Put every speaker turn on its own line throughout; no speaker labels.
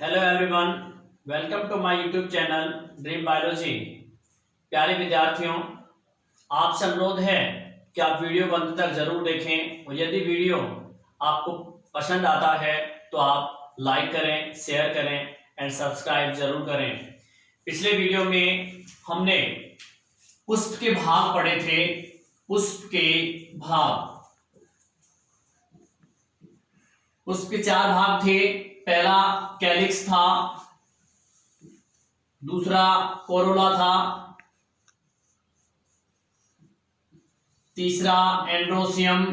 Hello everyone, welcome to my YouTube channel dream biology. प्यारे विद्यार्थियों, आपसे अनुरोध है कि आप वीडियो को अंत तक जरूर देखें और यदि वीडियो आपको पसंद आता है तो आप लाइक करें, शेयर करें एंड सब्सक्राइब जरूर करें। पिछले वीडियो में हमने पुष्प के भाग पढ़े थे। पुष्प के भाग, पुष्प के 4 भाग थे। पहला कैलिक्स था, दूसरा कोरोला था, तीसरा एंड्रोसियम,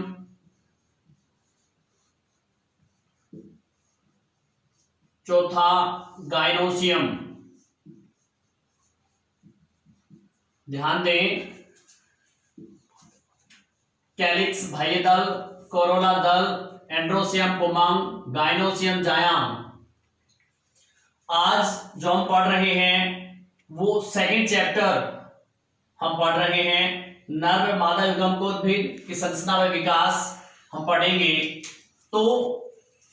चौथा गाइनोसियम। ध्यान दें, कैलिक्स बाह्य दल, कोरोला दल, एंड्रोसियम पुमांग, गाइनोसियम जायांग। आज जो हम पढ़ रहे हैं वो सेकंड चैप्टर हम पढ़ रहे हैं। नर व मादा युग्मकोद्भिद की संरचना व विकास हम पढ़ेंगे। तो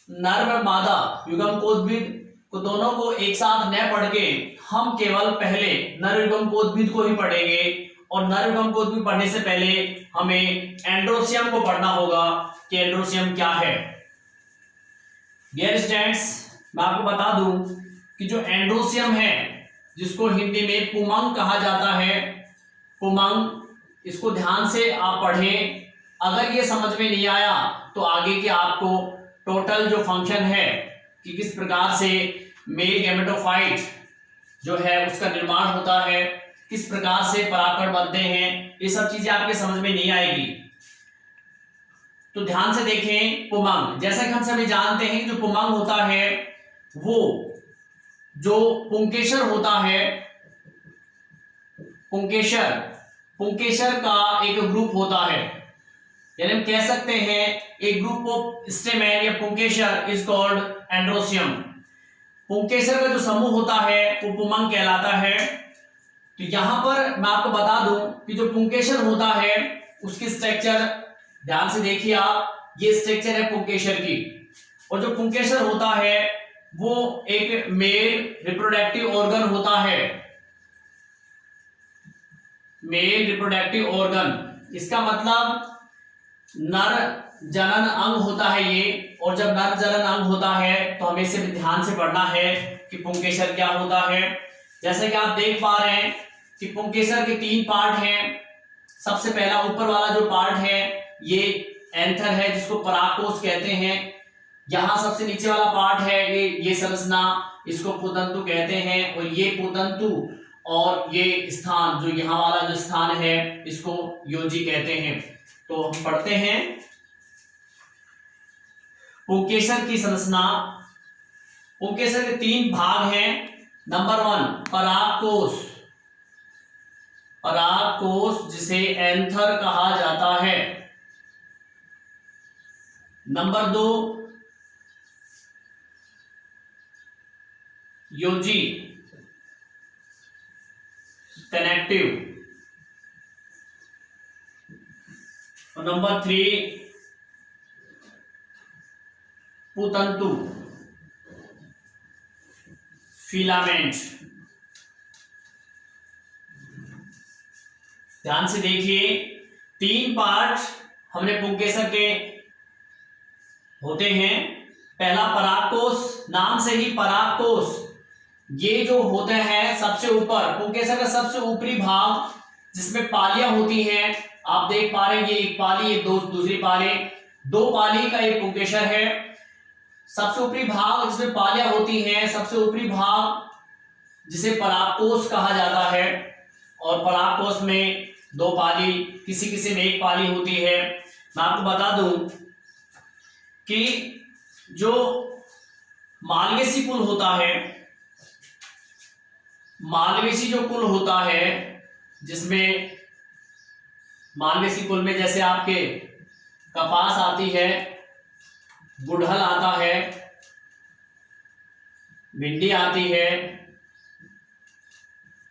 नर व मादा युग्मकोद्भिद को दोनों को एक साथ न पढ़ के हम केवल पहले नर युग्मकोद्भिद को ही पढ़ेंगे। और नर युग्मकोद्भिद पढ़ने से पहले हमें एंड्रोसियम को पढ़ना होगा कि एंड्रोसियम क्या है। डियर स्टूडेंट्स, मैं आपको बता दूं कि जो एंड्रोसियम है, जिसको हिंदी में पुमंग कहा जाता है, पुमंग, इसको ध्यान से आप पढ़ें। अगर ये समझ में नहीं आया तो आगे के आपको टोटल जो फंक्शन है कि किस प्रकार से मेल गैमेटोफाइट जो है उसका निर्माण होता है, किस प्रकार से परागकण बनते हैं, ये सब चीजें आपके समझ में नहीं आएगी। तो ध्यान से देखें। पुमंग, जैसा कि हम सभी जानते हैं कि जो पुमंग होता है वो जो पुंकेसर होता है, पुंकेसर का एक ग्रुप होता है। यानी हम कह सकते हैं एक ग्रुप ऑफ स्टेमेन या पुंकेसर इज कॉल्ड एंड्रोसियम। पुंकेसर का जो समूह होता है वो पुमंग कहलाता है। तो यहां पर मैं आपको बता दूं कि जो पुंकेसर होता है उसकी स्ट्रक्चर ध्यान से देखिए आप, ये स्ट्रक्चर है पुंकेसर की। और जो पुंकेसर होता है वो एक मेल रिप्रोडक्टिव ऑर्गन होता है, मेल रिप्रोडक्टिव ऑर्गन। इसका मतलब नर जनन अंग होता है ये। और जब नर जनन अंग होता है तो हमें इसे ध्यान से पढ़ना है कि पुंकेसर क्या होता है। जैसे कि आप देख पा रहे हैं कि पुंकेसर के 3 पार्ट हैं। सबसे पहला ऊपर वाला जो पार्ट है ये एंथर है, जिसको परागकोश कहते हैं। यहां सबसे नीचे वाला पार्ट है ये संरचना, इसको पुतंतु कहते हैं। और ये पुतंतु और ये स्थान, जो यहाँ वाला जो स्थान है, इसको योजी कहते हैं। तो हम पढ़ते हैं पुंकेसर की संरचना। पुंकेसर के 3 भाग हैं। नंबर 1 परागकोश, परागकोश जिसे एंथर कहा जाता है। नंबर 2 योजी, कनेक्टिव। और नंबर 3 पुतंतु, फिलामेंट। ध्यान से देखिए, 3 पार्ट हमने पुंकेसर के होते हैं। पहला परागकोश, नाम से ही परागकोश, ये जो होते हैं सबसे ऊपर, पुंकेसर का सबसे ऊपरी भाग जिसमें पालियां होती हैं। आप देख पा रहे हैं ये एक पाली, ये दूसरी पाली, 2 पाली का एक पुंकेसर है। सबसे ऊपरी भाग जिसमें पालियां होती हैं, सबसे ऊपरी भाग जिसे परागकोश कहा जाता है। और परागकोश में 2 पाली, किसी किसी में 1 पाली होती है। मैं आपको बता दूं कि जो मालवेसी कुल होता है, मालवेसी जो कुल होता है, जिसमें मालवेसी कुल में जैसे आपके कपास आती है, गुड़हल आता है, भिंडी आती है,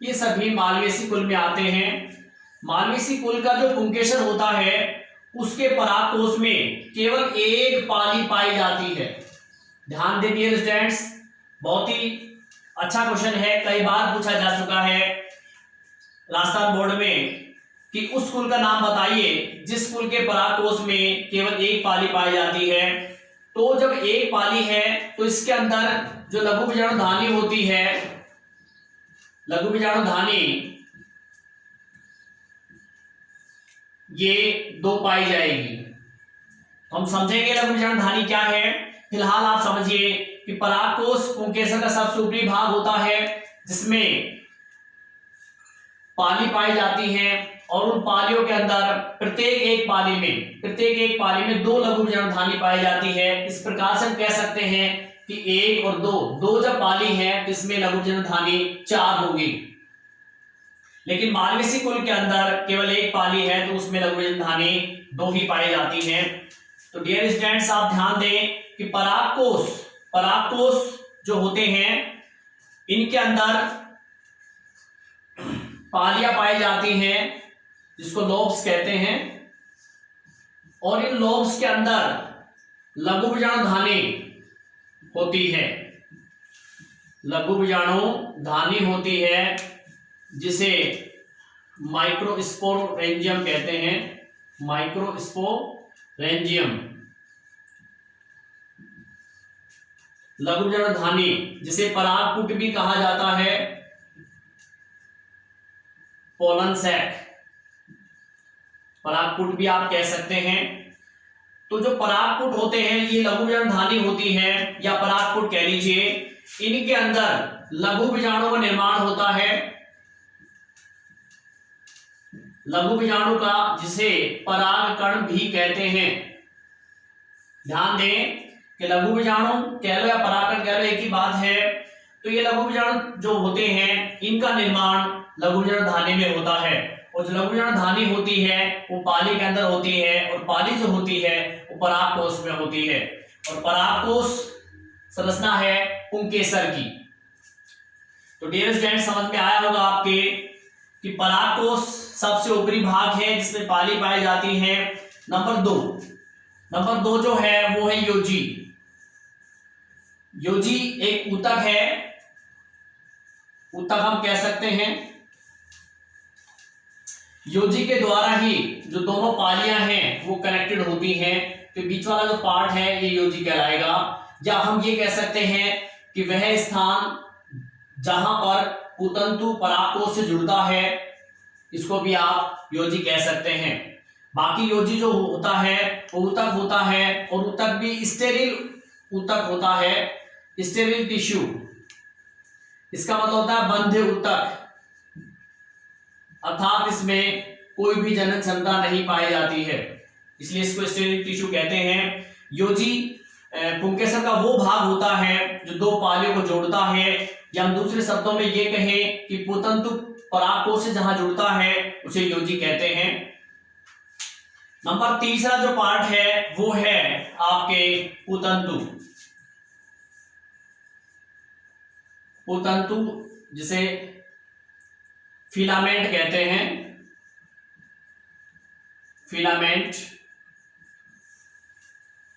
ये सभी मालवेसी कुल में आते हैं। मालवेसी कुल का जो पुंकेसर होता है उसके परागकोश में केवल 1 पाली पाई जाती है। ध्यान दें डियर स्टूडेंट्स, बहुत ही अच्छा क्वेश्चन है, कई बार पूछा जा चुका है राजस्थान बोर्ड में कि उस कुल का नाम बताइए जिस कुल के परागकोश में केवल एक पाली पाई जाती है। तो जब एक पाली है तो इसके अंदर जो लघु बीजाणु धानी होती है, लघु बीजाणु धानी ये 2 पाई जाएगी। तो हम समझेंगे लघु बीजाणु धानी क्या है। फिलहाल आप समझिए कि परागकोश पुंकेसर का सबसे ऊपरी भाग होता है जिसमें पाली पाई जाती है और उन पालियों के अंदर प्रत्येक एक पाली में 2 लघु बीजाणु धानी पाई जाती है। इस प्रकार से हम कह सकते हैं कि 1 और 2 जब पाली है तो इसमें लघु बीजाणु धानी 4 होगी। लेकिन मालवेसी कुल के अंदर केवल एक पाली है तो उसमें लघु बीजाणु धानी 2 ही पाई जाती है। तो डियर स्टूडेंट्स आप ध्यान दें कि परागकोश जो होते हैं इनके अंदर पालियां पाई जाती हैं जिसको लोब्स कहते हैं, और इन लोब्स के अंदर लघु बीजाणु धानी होती है, लघु बीजाणु धानी होती है जिसे माइक्रोस्पोरेंजियम कहते हैं, माइक्रोस्पोरेंजियम लघु बीजाणु धानी जिसे परागपुट भी कहा जाता है, पोलन सैक परागपुट भी आप कह सकते हैं। तो जो परागपुट होते हैं ये लघु बीजाणु धानी होती है या परागपुट कह लीजिए, इनके अंदर लघु बीजाणु का निर्माण होता है, लघु बीजाणु का जिसे परागकण भी कहते हैं। ध्यान दें कि लघु बीजाणु कह लो या परागकण कह लो एक ही बात है। तो ये लघु बीजाणु जो होते हैं इनका निर्माण लघु बीजाणु धानी में होता है, और जो लघु बीजाणु धानी होती है वो पाली के अंदर होती है, और पाली जो होती है वो परागकोश में होती है, और परागकोश संरचना है पुंकेसर की। तो डियर स्टूडेंट समझ में आया होगा आपके कि परागकोश सबसे ऊपरी भाग है जिसमें पाली पाई जाती है। नंबर दो जो है वो है योजी। योजी एक ऊतक है, ऊतक हम कह सकते हैं। योजी के द्वारा ही जो दोनों पालियां हैं वो कनेक्टेड होती हैं, तो बीच वाला जो पार्ट है ये योजी कहलाएगा। या हम ये कह सकते हैं कि वह स्थान जहां पर पुतंतु परागकोश से जुड़ता है इसको भी आप योजी कह सकते हैं। बाकी योजी जो होता है वो ऊतक होता है, और ऊतक भी स्टेरिल ऊतक होता है, स्टेरिल टिश्यू। इसका मतलब होता है बंध ऊतक, अर्थात इसमें कोई भी जनन क्षमता नहीं पाई जाती है, इसलिए इसको स्टेरिल टिश्यू कहते हैं। योजी पुंकेसर का वो भाग होता है जो 2 पालियों को जोड़ता है, या हम दूसरे शब्दों में ये कहें कि पुतंतु परागकोश से जहां जुड़ता है उसे योजी कहते हैं। नंबर तीसरा जो पार्ट है वो है आपके पुतंतु जिसे फिलामेंट कहते हैं, फिलामेंट।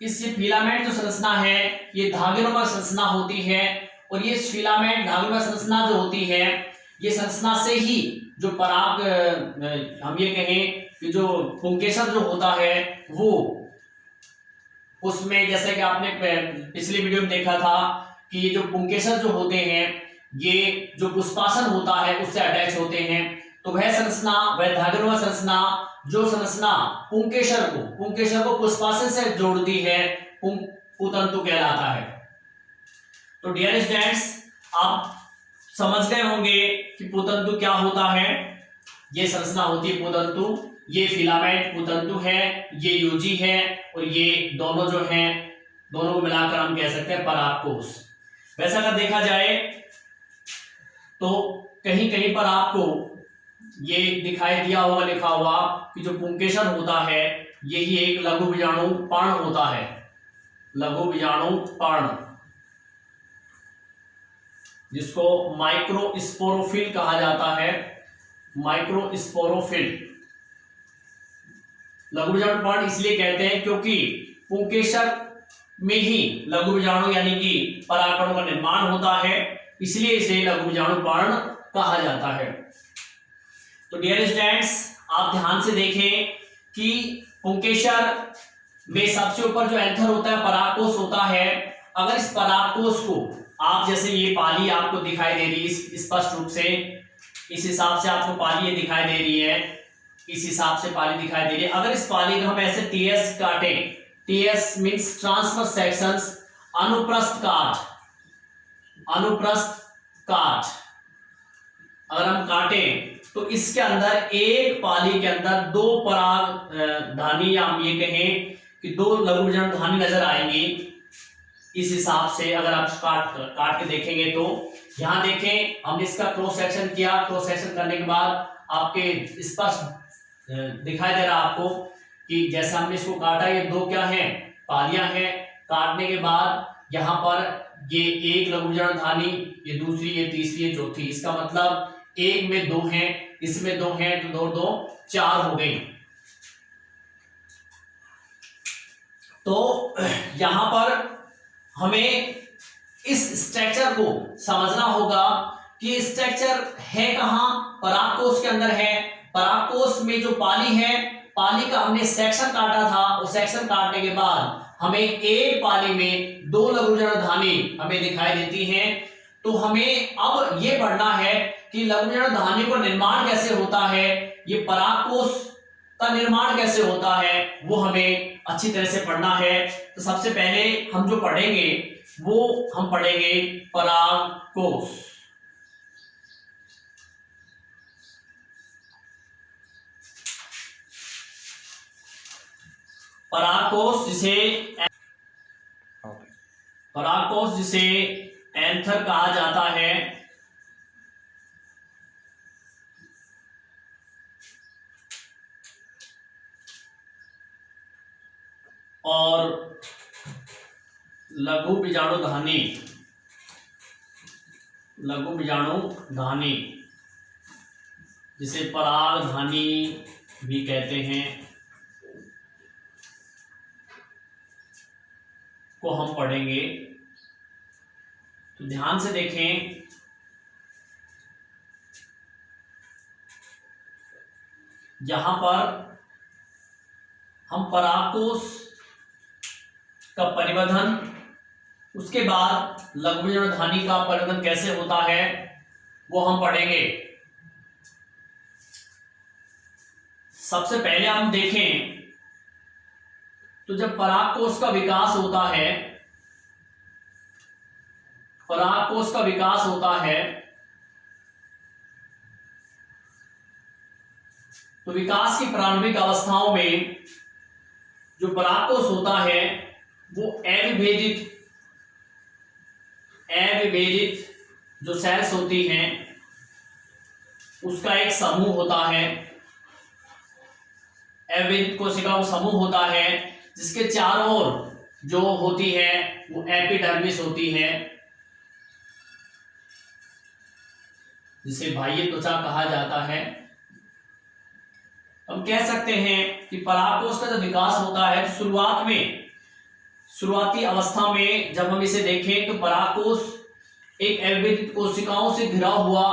इस फिलामेंट जो संरचना है ये धागेनुमा संरचना होती है, और ये फिलामेंट धागेनुमा संरचना जो होती है ये संरचना से ही जो पराग हम ये कहें कि जो पुंकेसर जो होता है वो उसमें, जैसे कि आपने पिछली वीडियो में देखा था कि ये जो पुंकेसर जो होते हैं ये जो पुष्पासन होता है उससे अटैच होते हैं। तो वह संरचना, वह धागेनुमा संरचना जो संरचना पुंकेसर को पुष्पासन से जोड़ती है पुतंतु कहलाता है। तो डियर स्टूडेंट्स आप समझ गए होंगे कि पुतंतु क्या होता है। ये संरचना होती है पुतंतु, ये फिलामेंट पुतंतु है, ये योजी है, और ये दोनों जो हैं दोनों को मिलाकर हम कह सकते हैं परागकोश। वैसा अगर देखा जाए तो कहीं कहीं पर आपको ये दिखाई दिया होगा लिखा हुआ कि जो पुंकेसर होता है यही एक लघु बीजाणु पर्ण होता है, लघु बीजाणु पर्ण, जिसको माइक्रोस्पोरोफिल कहा जाता है, माइक्रोस्पोरोफिल। लघु बीजाणु पर्ण इसलिए कहते हैं क्योंकि पुंकेसर में ही लघु बीजाणु यानी कि परागकणों का निर्माण होता है, इसलिए इसे लघु बीजाणु पर्ण कहा जाता है। तो डियर स्टूडेंट्स, आप ध्यान से देखें कि पुंकेसर में सबसे ऊपर जो एंथर होता है परागकोश होता है। अगर इस परागकोश को आप, जैसे ये पाली आपको दिखाई दे रही है स्पष्ट रूप से, इस हिसाब से आपको पाली ये दिखाई दे रही है, इस हिसाब से पाली दिखाई दे रही है। अगर इस पाली को हम ऐसे टीएस काटे, टीएस मींस ट्रांसवर्स सेक्शंस, अनुप्रस्थ काट, अनुप्रस्थ काट अगर हम काटें तो इसके अंदर एक पाली के अंदर दो पराग धानी, या हम ये कहें कि दो लघु बीजाणु धानी नजर आएंगी। इस हिसाब से अगर आप काट के देखेंगे तो यहां देखें, हमने इसका क्रॉस सेक्शन किया, क्रॉस सेक्शन करने के बाद आपके स्पष्ट दिखाई दे रहा आपको कि जैसे हमने इसको काटा, ये दो क्या है, पालियां हैं। काटने के बाद यहाँ पर ये एक लघु बीजाणु धानी, ये दूसरी, ये तीसरी, ये चौथी, इसका मतलब एक में दो हैं, इसमें दो हैं, तो दो दो चार हो गई। तो यहां पर हमें इस स्ट्रक्चर को समझना होगा कि स्ट्रक्चर है कहां, परागकोश के अंदर है। परागकोश में जो पाली है, पाली का हमने सेक्शन काटा था, उस सेक्शन काटने के बाद हमें एक पाली में दो लघु बीजाणु धानी हमें दिखाई देती हैं। तो हमें अब ये पढ़ना है कि लघु बीजाणु धानी का निर्माण कैसे होता है, ये परागकोश का निर्माण कैसे होता है, वो हमें अच्छी तरह से पढ़ना है। तो सबसे पहले हम जो पढ़ेंगे वो हम पढ़ेंगे परागकोश। परागकोश जिसे एंथर कहा जाता है, और लघु बीजाणु धानी, लघु बीजाणु धानी जिसे पराग धानी भी कहते हैं, को हम पढ़ेंगे। तो ध्यान से देखें, यहां पर हम परागकोश का परिवर्धन, उसके बाद लघु बीजाणु धानी का परिवर्धन कैसे होता है वो हम पढ़ेंगे। सबसे पहले हम देखें तो जब परागकोश का विकास होता है, परागकोश का विकास होता है, तो विकास की प्रारंभिक अवस्थाओं में जो परागकोश होता है वो अविभेदित जो सेल्स होती हैं उसका एक समूह होता है, अविभेदित कोशिकाओं का समूह होता है, जिसके चारों ओर जो होती है वो एपिडर्मिस होती है, जिसे बाह्य त्वचा कहा जाता है। हम कह सकते हैं कि परागकोश का जब विकास होता है तो शुरुआती अवस्था में जब हम इसे देखें तो परागकोश एक अविभेदित कोशिकाओं से घिरा हुआ,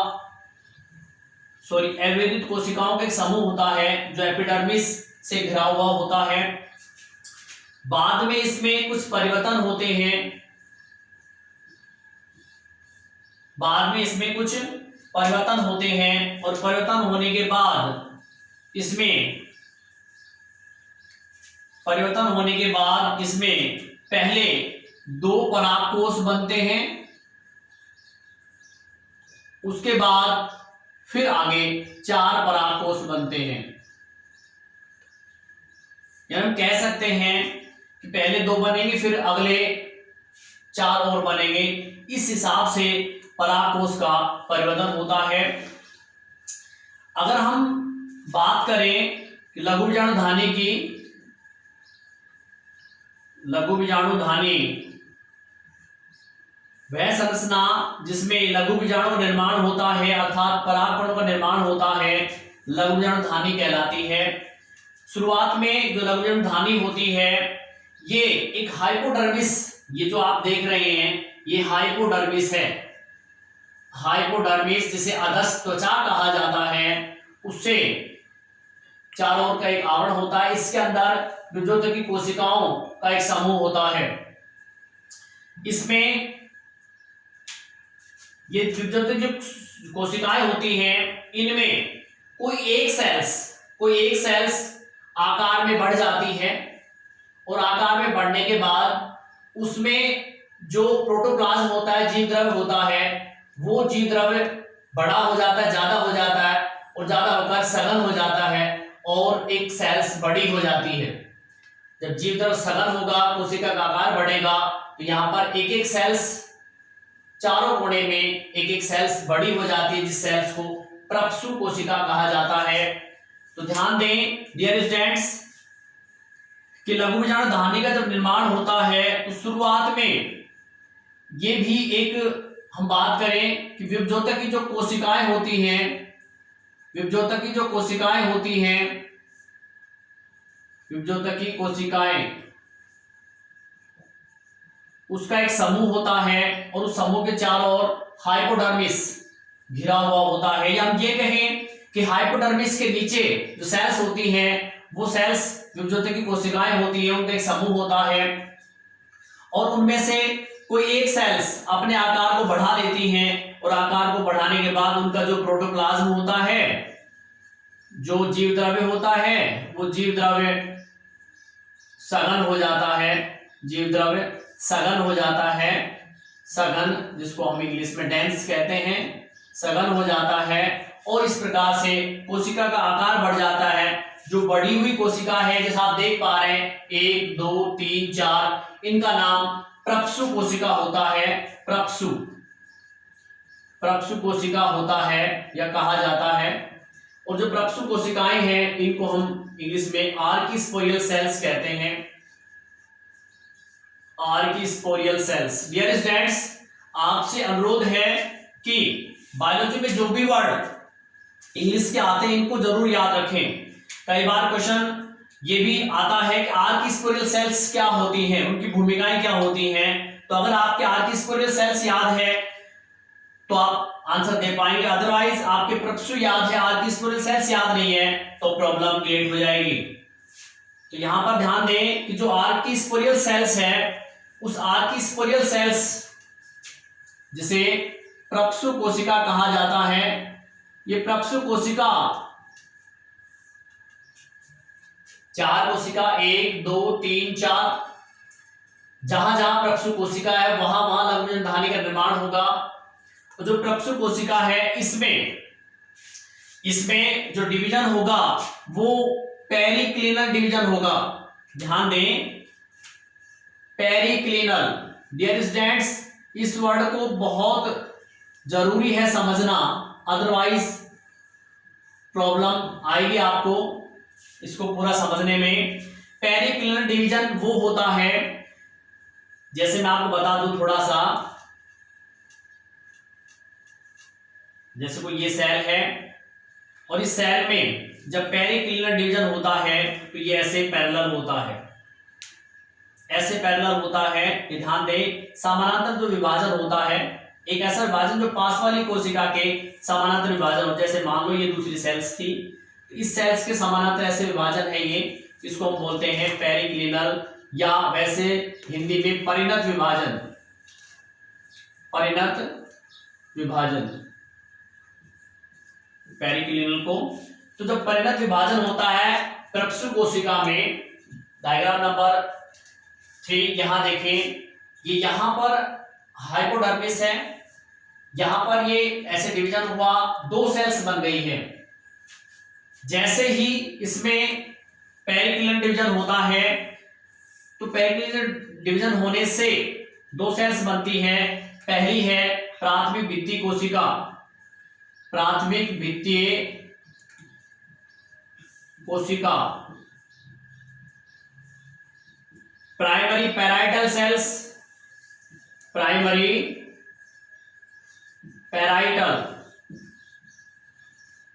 अविभेदित कोशिकाओं का एक समूह होता है जो एपिडर्मिस से घिरा हुआ होता है। बाद में इसमें कुछ परिवर्तन होते हैं, बाद में इसमें कुछ परिवर्तन होते हैं, और परिवर्तन होने के बाद इसमें पहले दो परागकोश बनते हैं, उसके बाद फिर आगे चार परागकोश बनते हैं। यानी हम कह सकते हैं कि पहले दो बनेंगे फिर अगले चार और बनेंगे। इस हिसाब से परागकोश का परिवर्तन होता है। अगर हम बात करें कि लघु बीजाणु धानी की, लघु बीजाणु धानी वह संरचना जिसमें लघु बीजाणु का निर्माण होता है, अर्थात परागकणों का निर्माण होता है, लघु बीजाणु धानी कहलाती है। शुरुआत में जो लघु बीजाणु धानी होती है ये एक हाइपोडर्मिस, ये जो आप देख रहे हैं ये हाइपोडर्मिस है। हाइपोडर्मिस जिसे अधस त्वचा कहा जाता है, उससे चारों ओर का एक आवरण होता है। इसके अंदर विभज्योतकी कोशिकाओं का एक समूह होता है। इसमें ये विभज्योतकी कोशिकाएं होती हैं, इनमें कोई एक सेल्स आकार में बढ़ जाती है और आकार में बढ़ने के बाद उसमें जो प्रोटोप्लाज्म होता है, जीव द्रव्य होता है, वो जीव द्रव्य बड़ा हो जाता है, ज्यादा हो जाता है और ज्यादा होकर सघन हो जाता है और एक सेल्स बड़ी हो जाती है। जब जीव द्रव्य सघन होगा, कोशिका का आकार बढ़ेगा, तो यहाँ पर एक एक सेल्स चारों कोने में एक एक सेल्स बड़ी हो जाती है, जिस सेल्स को प्रपसु कोशिका कहा जाता है। तो ध्यान दें डियर स्टूडेंट्स कि लघु बीजाणु धानी का जब निर्माण होता है तो शुरुआत में ये भी एक हम बात करें कि विभज्योतकी जो कोशिकाएं होती हैं, विभज्योतकी जो कोशिकाएं होती हैं, विभज्योतकी कोशिकाएं, उसका एक समूह होता है और उस समूह के चारों ओर हाइपोडर्मिस घिरा हुआ होता है। या हम ये कहें कि हाइपोडर्मिस के नीचे जो सेल्स होती हैं वो सेल्स विभज्योतकी कोशिकाएं होती है, उनका एक समूह होता है और उनमें से कोई एक सेल्स अपने आकार को बढ़ा देती हैं और आकार को बढ़ाने के बाद उनका जो प्रोटोप्लाज्म होता है, जो जीव द्रव्य होता है, वो जीव द्रव्य सघन हो जाता है, जीव द्रव्य सघन हो जाता है, सघन जिसको हम इंग्लिश में डेंस कहते हैं, सघन हो जाता है और इस प्रकार से कोशिका का आकार बढ़ जाता है। जो बढ़ी हुई कोशिका है जैसा आप देख पा रहे हैं 1 2 3 4, इनका नाम प्रपसु कोशिका होता है। प्रपसु कोशिका होता है या कहा जाता है। और जो प्रपसु कोशिकाएं हैं इनको हम इंग्लिश में आर्किस्पोरियल सेल्स कहते हैं, आर्किस्पोरियल सेल्स। डियर स्टूडेंट्स, आपसे अनुरोध है कि बायोलॉजी में जो भी वर्ड इंग्लिश के आते हैं इनको जरूर याद रखें। कई बार क्वेश्चन ये भी आता है कि आर्किस्पोरियल सेल्स क्या होती हैं, उनकी भूमिकाएं क्या होती हैं। तो अगर आपके आर्किस्पोरियल सेल्स याद है तो आप आंसर दे पाएंगे, अदरवाइज आपके प्रपसु याद है, आर्किस्पोरियल सेल्स याद नहीं है तो प्रॉब्लम क्रिएट हो जाएगी। तो यहां पर ध्यान दें कि जो आर्किस्पोरियल सेल्स है, उस आर्किस्पोरियल सेल्स जिसे प्रपसु कोशिका कहा जाता है, ये प्रपसु कोशिका 4 कोशिका 1 2 3 4, जहां जहां प्रपसु कोशिका है वहां वहां लघु बीजाणु धानी का निर्माण होगा। तो जो प्रपसु कोशिका है इसमें जो डिवीजन होगा वो पेरिक्लिनल डिवीजन होगा। ध्यान दें, पेरिक्लिनल। डियर स्टूडेंट्स, इस वर्ड को बहुत जरूरी है समझना, अदरवाइज प्रॉब्लम आएगी आपको इसको पूरा समझने में। पेरिक्लिनल डिवीजन वो होता है, जैसे मैं आपको बता दूं थोड़ा सा, जैसे कोई ये सेल है और इस सेल में जब पेरिक्लिनल डिवीजन होता है तो ये ऐसे पैरेलल होता है, ऐसे पैरेलल होता है। ये ध्यान दें, समानांतर जो विभाजन होता है, एक ऐसा विभाजन जो पास वाली कोशिका के समानांतर विभाजन हो, जैसे मान लो ये दूसरी सेल्स थी, इस सेल्स के समानांतर ऐसे विभाजन है ये, इसको हम बोलते हैं पेरिक्लिनल, या वैसे हिंदी में परिणत विभाजन, परिणत विभाजन पेरिक्लिनल को। तो जब परिणत विभाजन होता है प्रपसु कोशिका में, डायग्राम नंबर 3 यहां देखें, ये यहां पर हाइपोडर्मिस है, यहां पर ये ऐसे डिवीजन हुआ, 2 सेल्स बन गई है। जैसे ही इसमें पेरिक्लिनल डिवीजन होता है तो पेरिक्लिनल डिवीजन होने से 2 सेल्स बनती हैं। पहली है प्राथमिक भित्ति कोशिका, प्राथमिक भित्तीय कोशिका, primary parietal cells, primary parietal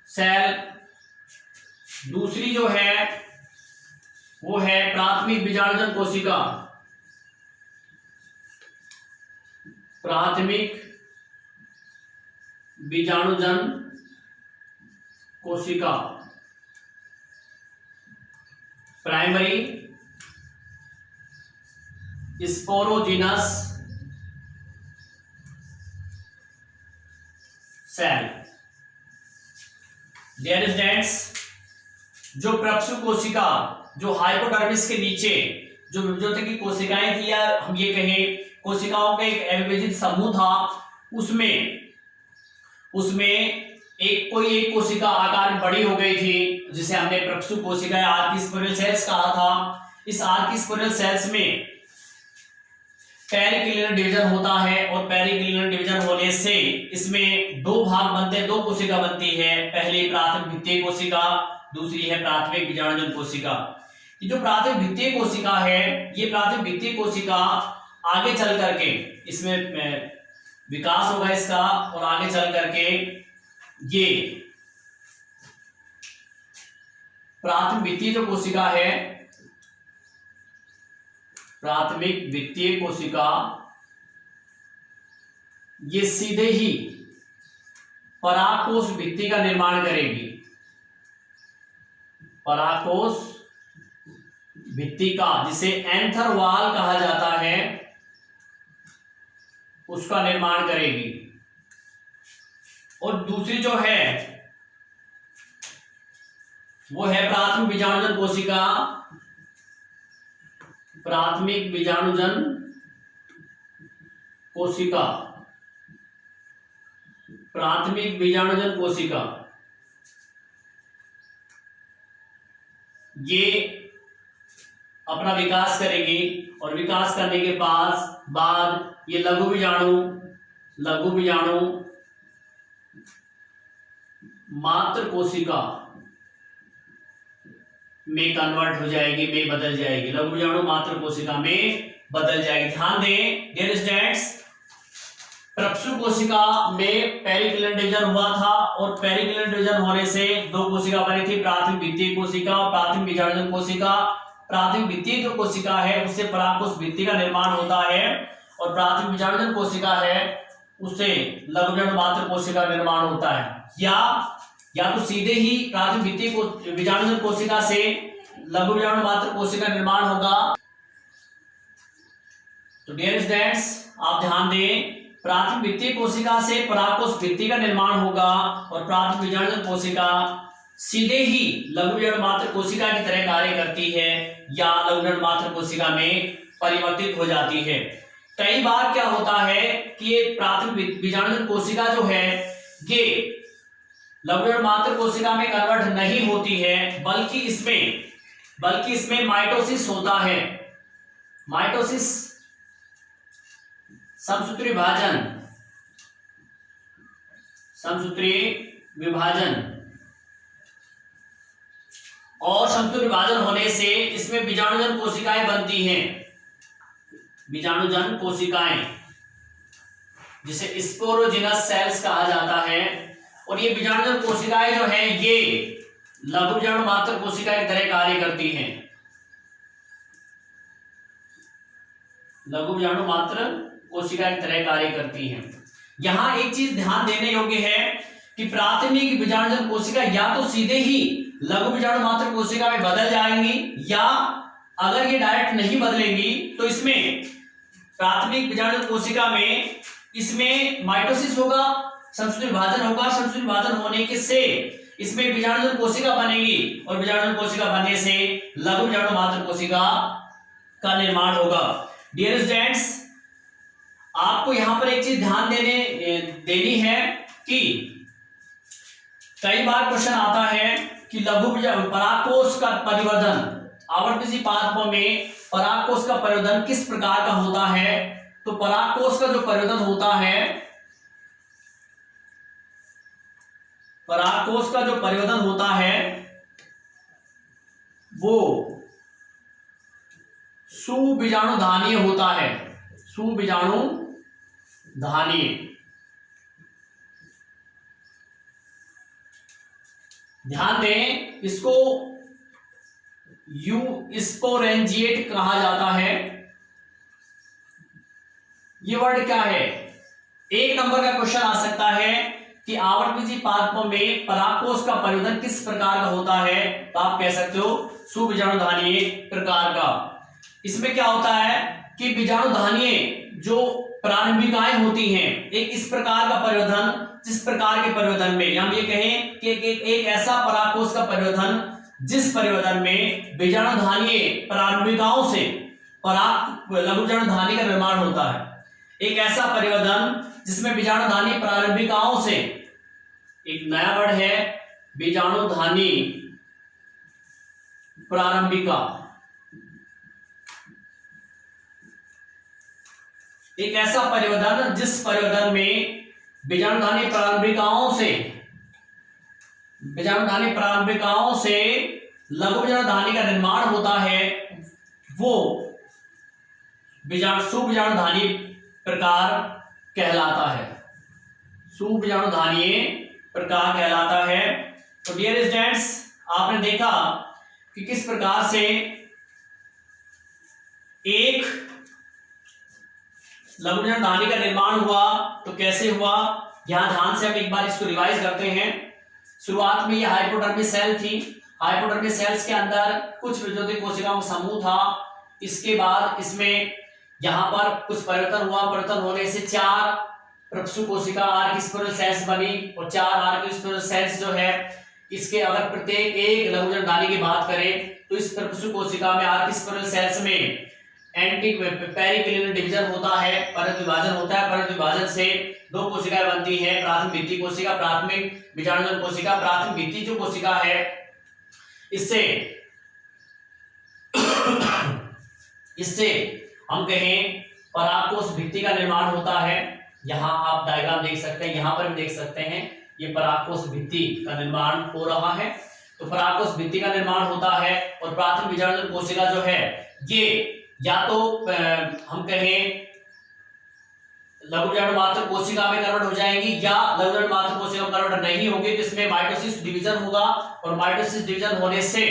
cell. दूसरी जो है वो है प्राथमिक बीजाणुजन कोशिका, प्राथमिक बीजाणुजन कोशिका, primary sporogenous cell. Dear students, जो प्रक्षु कोशिका, जो हाइपोडर्मिस के नीचे जो विभाजन की कोशिकाएं थी, या हम ये कहें कोशिकाओं का एक अविभाजित समूह था, उसमें एक कोशिका आकार में बड़ी हो गई थी, जिसे हमने प्रक्षु कोशिकाएं आर्की स्पाइरल सेल्स कहा था। इस आर्की स्पाइरल सेल्स में पेरिक्लिनल डिवीजन होता है, और पेरिक्लिनल डिवीजन होने से इसमें दो भाग बनते हैं, दो कोशिका बनती है। पहली प्राथमिक भित्तीय कोशिका, दूसरी है प्राथमिक बीजाणुजन कोशिका। ये जो प्राथमिक भित्तीय कोशिका है, ये प्राथमिक भित्तीय कोशिका आगे चल करके इसमें विकास होगा इसका, और आगे चल करके ये प्राथमिक भित्तीय जो कोशिका है, प्राथमिक भित्तीय कोशिका, ये सीधे ही परागकोश भित्ति का निर्माण करेगी। परागकोश भित्ति का, जिसे एंथर वॉल कहा जाता है, उसका निर्माण करेगी। और दूसरी जो है वो है प्राथमिक बीजाणुजन कोशिका, प्राथमिक बीजाणुजन कोशिका, प्राथमिक बीजाणुजन कोशिका, ये अपना विकास करेगी, और विकास करने के बाद ये लघु बीजाणु मात्र कोशिका में कन्वर्ट हो जाएगी, में बदल जाएगी, लघु बीजाणु मात्र कोशिका में बदल जाएगी। ध्यान दें डियर स्टूडेंट्स, प्रक्षु कोशिका में पेरिक्लिनल डिवीजन हुआ था, और पेरिक्लिनल डिवीजन होने से दो कोशिका बनी थी, प्राथमिक भित्तीय कोशिका और प्राथमिक बीजाणुजन कोशिका। प्राथमिक भित्तीय जो कोशिका है उससे परागकोश भित्ति का निर्माण होता है, और प्राथमिक बीजाणुजन कोशिका है उससे लघु बीजाणु मात्र कोशिका का निर्माण होता है। या तो सीधे ही प्राथमिक भित्तीय बीजाणुजन कोशिका से लघु बीजाणु मात्र कोशिका का निर्माण होगा। तो डियर स्टूडेंट्स, आप ध्यान दें, प्राथमिक भित्तीय कोशिका से परागकोश भित्ति का निर्माण होगा, और प्राथमिक बीजाणुजन कोशिका सीधे ही लघु बीजाणु मात्र कोशिका की तरह कार्य करती है, या लघु बीजाणु मात्र कोशिका में परिवर्तित हो जाती है। कई बार क्या होता है कि ये प्राथमिक बीजाणुजन कोशिका जो है, ये लघु बीजाणु मात्र कोशिका में कन्वर्ट नहीं होती है, बल्कि इसमें माइटोसिस होता है। माइटोसिस समसूत्री विभाजन, और समसूत्री विभाजन होने से इसमें बीजाणुजन कोशिकाएं बनती हैं, बीजाणुजन कोशिकाएं, जिसे स्पोरोजिनस सेल्स कहा जाता है। और ये बीजाणुजन कोशिकाएं जो है, ये लघु बीजाणु मात्र कोशिका की तरह कार्य करती हैं, लघु बीजाणु मात्र कोशिका की तरह कार्य करती हैं। यहां एक चीज ध्यान देने योग्य है कि प्राथमिक बीजाणुजन कोशिका या तो सीधे ही लघु बीजाणु मात्र कोशिका में बदल जाएंगी, या अगर ये डायरेक्ट नहीं बदलेंगी तो इसमें प्राथमिक बीजाणुजन कोशिका में इसमें माइटोसिस होगा, समसूत्री विभाजन होगा। समसूत्री विभाजन होने के से इसमें बीजाणुजन कोशिका बनेगी, और बीजाणुजन कोशिका बनने से लघु बीजाणु मात्र कोशिका का निर्माण होगा। डियर स्टूडेंट्स, आपको यहां पर एक चीज ध्यान देनी है कि कई बार क्वेश्चन आता है कि परागकोश का परिवर्धन, आवर्ती पादपों में परागकोश का परिवर्धन किस प्रकार का होता है। तो परागकोश का जो परिवर्धन होता है, परागकोश का जो परिवर्तन होता है वो सुबीजाणुधानीय होता है, सुबीजाणुधानीय। ध्यान दें, इसको यूस्पोरेंजिएट कहा जाता है। ये वर्ड क्या है? एक नंबर का क्वेश्चन आ सकता है कि आवृतबीजी पादपों में परागकोश का परिवर्तन किस प्रकार का होता है, तो आप कह सकते हो सुबीजाणुधानीय प्रकार का। इसमें क्या होता है कि बीजाणुधानीय जो प्रारंभिकाएं होती हैं, एक इस प्रकार का परिवर्तन, जिस प्रकार के परिवर्तन में हम ये कहें कि एक ऐसा परागकोश का परिवर्तन जिस परिवर्तन में बीजाणुधानीय प्रारंभिकाओं से पराग लघुबीजाणुधानी का निर्माण होता है। एक ऐसा परिवर्तन जिसमें बीजाणुधानी प्रारंभिकाओं से, एक नया वर्ड है बीजाणुधानी प्रारंभिका, एक ऐसा परिवर्तन जिस परिवर्तन में बीजाणुधानी प्रारंभिकाओं से लघुबीजाणुधानी का निर्माण होता है, वो सुबीजाणुधानी प्रकार कहलाता है, सुबीजाणुधानीय प्रकार कहलाता है। तो डियर स्टूडेंट्स, आपने देखा कि किस प्रकार से एक लघुबीजाणुधानी का निर्माण हुआ, तो कैसे हुआ, यहां ध्यान से हम एक बार इसको रिवाइज करते हैं। शुरुआत में ये हाइपोडर्मिस सेल थी, हाइपोडर्मिस सेल्स के अंदर कुछ विद्युतीय कोशिकाओं का समूह था। इसके बाद इसमें यहां पर कुछ परिवर्तन हुआ, परिवर्तन होने से 4 प्रक्षु कोशिका आर्किस्पोरल सेल्स बनी, और 4 आर्किस्पोरल सेल्स जो है, इसके अगर प्रत्येक एक लघुबीजाणुधानी की बात करें तो इस प्रक्षु कोशिका में आर्किस्पोरल सेल्स में एंटी पेरिक्लिनल डिवीजन होता है, परत विभाजन होता है। परत विभाजन से 2 कोशिकाएं बनती हैं, प्राथमिक भित्ति कोशिका, प्राथमिक बीजाणुजन कोशिका। प्राथमिक भित्ति जो कोशिका है, इससे हम कहें परागकोश भित्ति का निर्माण होता है। यहां आप डायग्राम देख सकते हैं, यहां पर भी देख सकते हैं, ये परागकोश भित्ति का निर्माण हो रहा है। तो परागकोश भित्ति का निर्माण होता है, और प्राथमिक बीजाणुजन कोशिका जो है, ये या तो हम कहें लघुबीजाणु मात्र कोशिका में कन्वर्ट हो जाएंगी, या लघुबीजाणु मात्र कोशिका में कन्वर्ट नहीं होगी, तो इसमें माइटोसिस डिवीजन होगा, और माइटोसिस डिवीजन होने से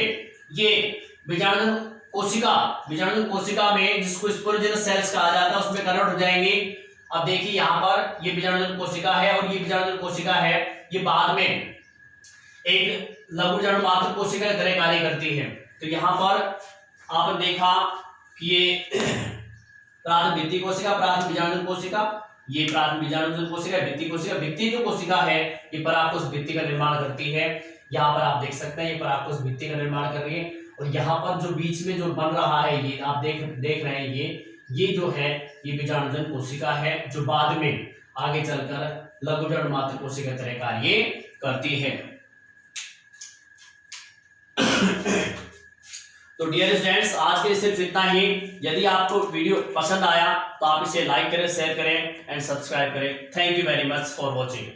ये बीजाणुजन कोशिका में, जिसको स्पोरोजेनस सेल्स कहा जाता है, उसमें कन्वर्ट हो जाएंगे। अब देखिए यहाँ पर ये बीजाणुजन कोशिका है, और ये बीजाणुजन कोशिका है, ये बाद में एक लघुबीजाणु मात्र कोशिका की तरह कार्य करती है। तो यहाँ पर आपने देखा कि ये प्राथमिक भित्ति कोशिका, प्राथमिक बीजाणुजन कोशिका, ये प्राथमिक बीजाणुजन कोशिका, भित्ति कोशिका। भित्ति जो कोशिका है, ये परागकोश भित्ति का निर्माण करती है। यहाँ पर आप देख सकते हैं, ये परागकोश भित्ति का निर्माण कर रही है, और यहाँ पर जो बीच में जो बन रहा है, ये आप देख रहे हैं, ये जो है, ये बीजाणुजन कोशिका है, जो बाद में आगे चलकर लघुबीजाणु मात्र कोशिका की तरह कार्य करती है। तो डियर स्टूडेंट्स, आज के लिए सिर्फ इतना ही। यदि आपको वीडियो पसंद आया तो आप इसे लाइक करें, शेयर करें एंड सब्सक्राइब करें। Thank you very much for watching.